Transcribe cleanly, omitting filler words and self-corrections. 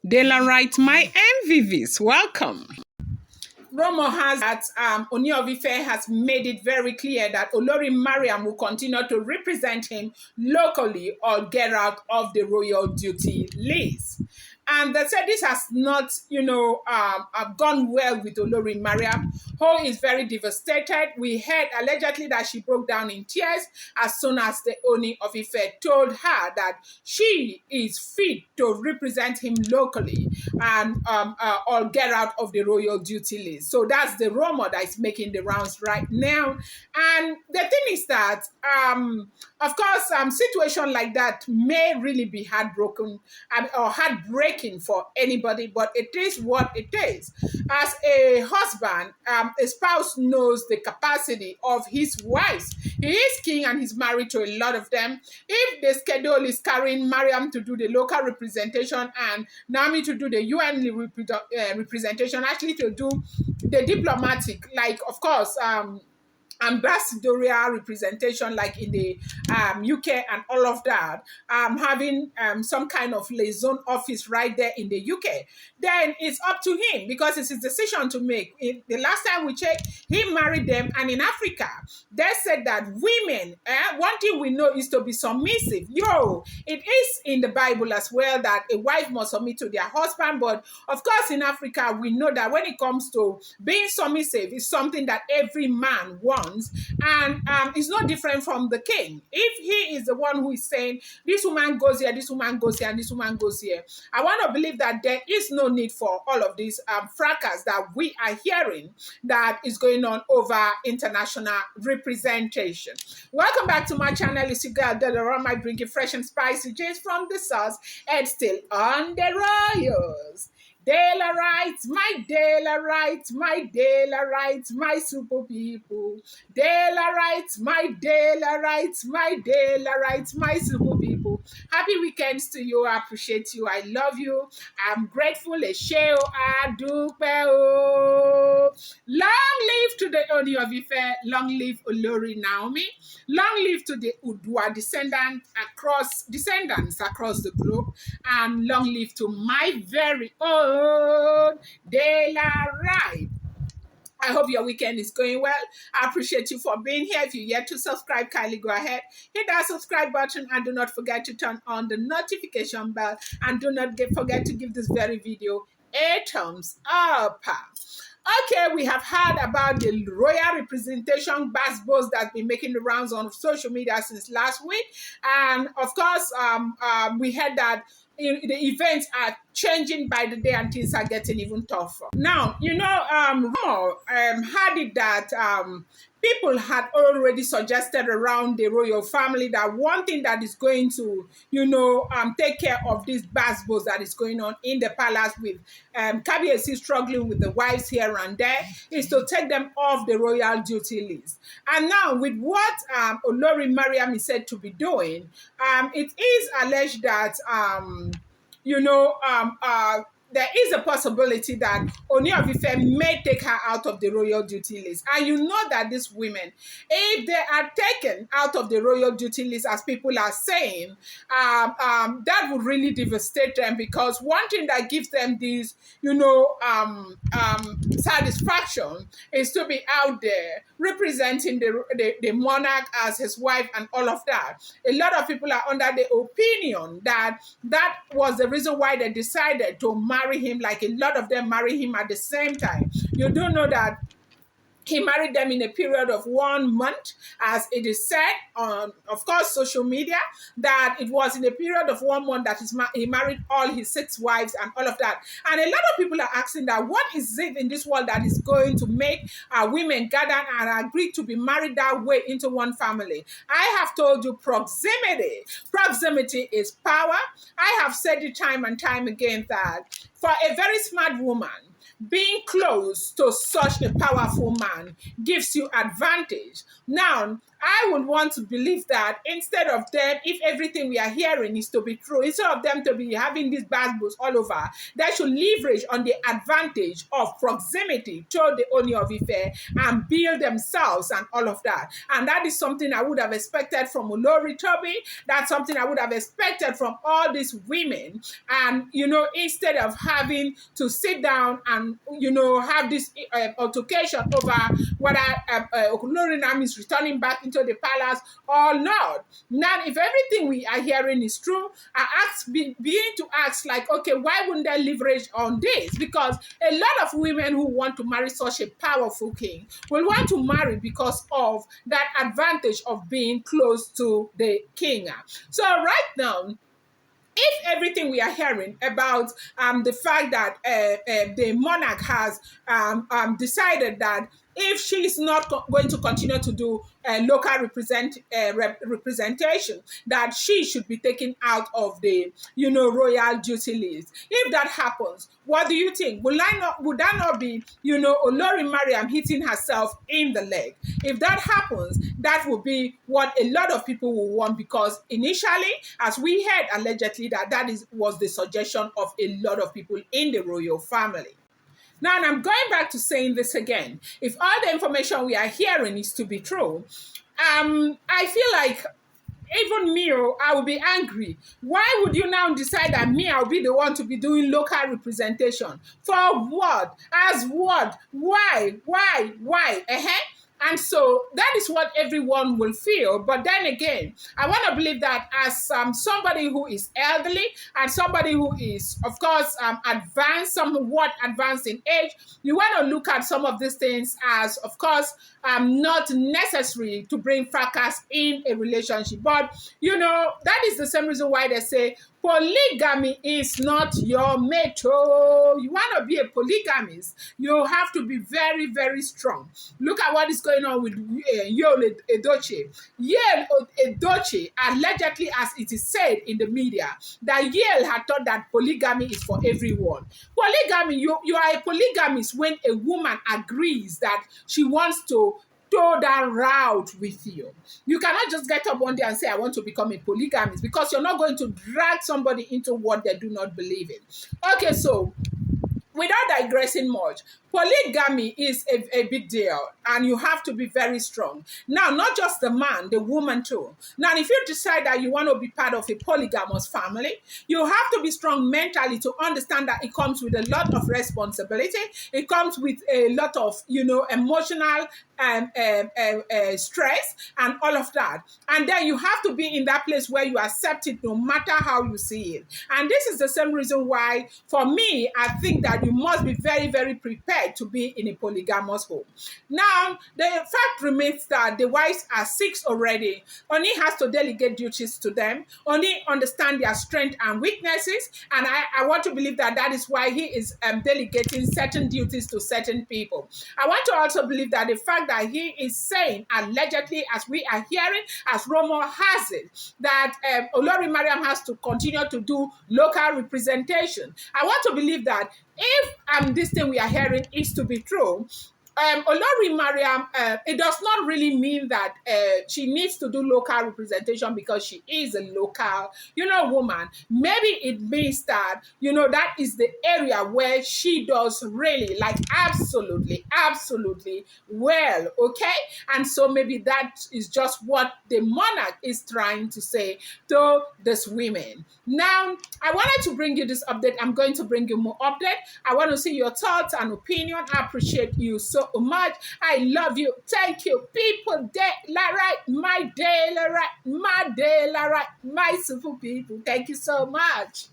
Daylight, my MVVs, welcome. Rumor has that Ooni of Ife has made it very clear that Olori Mariam will continue to represent him locally or get out of the royal duty list. And they said this has not, gone well with Olori Mariam, who is very devastated. We heard allegedly that she broke down in tears as soon as the Ooni of Ife told her that she is fit to represent him locally and or get out of the royal duty list. So that's the rumor that is making the rounds right now. And the thing is that, of course, situation like that may really be heartbroken or heartbreaking for anybody, but it is what it is. As a husband, a spouse knows the capacity of his wives. He is king and he's married to a lot of them. If the schedule is carrying Mariam to do the local representation and Naomi to do the UN representation, actually to do the diplomatic, like, of course, ambassadorial representation like in the UK and all of that, having some kind of liaison office right there in the UK, then it's up to him because it's his decision to make. The last time we checked, he married them, and in Africa, they said that women, one thing we know is to be submissive. It is in the Bible as well that a wife must submit to their husband, but of course in Africa, we know that when it comes to being submissive, it's something that every man wants. And it's not different from the king. If he is the one who is saying, this woman goes here, this woman goes here, and this woman goes here, I want to believe that there is no need for all of this fracas that we are hearing that is going on over international representation. Welcome back to my channel. It's your girl, Delora, my bringing fresh and spicy gist from the source and still on the royals. Daylight, my daylight, my super people. Daylight, my daylight, my super people. Happy weekends to you. I appreciate you. I love you. I'm grateful. Esheo adupeo. Long live to the Ooni of Ife. Long live Olori Naomi. Long live to the Udua descendants across the globe. And long live to my very own Daylight. I hope your weekend is going well. I appreciate you for being here. If you're yet to subscribe, kindly go ahead, hit that subscribe button, and do not forget to turn on the notification bell, and do not forget to give this very video a thumbs up. Okay, we have heard about the royal representation basketballs that's been making the rounds on social media since last week. And of course, we heard that the events are changing by the day and things are getting even tougher. Now, rumor had it that people had already suggested around the royal family that one thing that is going to, take care of these basketballs that is going on in the palace with Kabiyesi struggling with the wives here and there is to take them off the royal duty list. And now with what Olori Mariam is said to be doing, it is alleged that, there is a possibility that Ooni of Ife may take her out of the royal duty list. And you know that these women, if they are taken out of the royal duty list, as people are saying, that would really devastate them, because one thing that gives them this, satisfaction is to be out there representing the monarch as his wife and all of that. A lot of people are under the opinion that that was the reason why they decided to marry him, like a lot of them marry him at the same time. You do know that he married them in a period of 1 month, as it is said on, of course, social media, that it was in a period of 1 month that he married all his 6 wives and all of that. And a lot of people are asking that, what is it in this world that is going to make women gather and agree to be married that way into one family? I have told you proximity. Proximity is power. I have said it time and time again that for a very smart woman, being close to such a powerful man gives you advantage. Now, I would want to believe that instead of them, if everything we are hearing is to be true, instead of them to be having these bad books all over, they should leverage on the advantage of proximity to the Ooni of Ife and build themselves and all of that. And that is something I would have expected from Olori Toby. That's something I would have expected from all these women. And, instead of having to sit down and, have this altercation over whether Olori Nam is returning back into the palace or not. Now, if everything we are hearing is true, begin to ask, like, okay, why wouldn't they leverage on this? Because a lot of women who want to marry such a powerful king will want to marry because of that advantage of being close to the king. So right now, if everything we are hearing about the fact that the monarch has decided that if she is not going to continue to do local representation, that she should be taken out of the, royal duty list. If that happens, what do you think? Would that not be, Olori Mariam hitting herself in the leg? If that happens, that would be what a lot of people will want, because initially, as we heard allegedly, was the suggestion of a lot of people in the royal family. Now, and I'm going back to saying this again. If all the information we are hearing is to be true, I feel like even me, I will be angry. Why would you now decide that me, I'll be the one to be doing local representation? For what? As what? Why? And so that is what everyone will feel. But then again, I want to believe that as somebody who is elderly and somebody who is, of course, somewhat advanced in age, you want to look at some of these things as, of course, not necessary to bring fracas in a relationship. But, that is the same reason why they say polygamy is not your mate. Oh, you want to be a polygamist, you have to be very, very strong. Look at what is going on with Yul Edochie. Yul Edochie, allegedly, as it is said in the media, that Yul had thought that polygamy is for everyone. Polygamy, you are a polygamist when a woman agrees that she wants to go that route with you. You cannot just get up one day and say, I want to become a polygamist, because you're not going to drag somebody into what they do not believe in. Okay, so without digressing much, polygamy is a big deal, and you have to be very strong. Now, not just the man, the woman too. Now, if you decide that you want to be part of a polygamous family, you have to be strong mentally to understand that it comes with a lot of responsibility. It comes with a lot of, emotional stress and all of that. And then you have to be in that place where you accept it no matter how you see it. And this is the same reason why, for me, I think that you must be very, very prepared to be in a polygamous home. Now, the fact remains that the wives are 6 already. Ooni has to delegate duties to them. Ooni understand their strengths and weaknesses, and I want to believe that is why he is delegating certain duties to certain people. I want to also believe that the fact that he is saying, allegedly, as we are hearing, as rumor has it, that Olori Mariam has to continue to do local representation. I want to believe that if this thing we are hearing is to be true, Olori Mariam, it does not really mean that she needs to do local representation because she is a local, woman. Maybe it means that, that is the area where she does really, like, absolutely well, okay? And so maybe that is just what the monarch is trying to say to these women. Now, I wanted to bring you this update. I'm going to bring you more update. I want to see your thoughts and opinion. I appreciate you so much. I love you. Thank you. People, my super people. Thank you so much.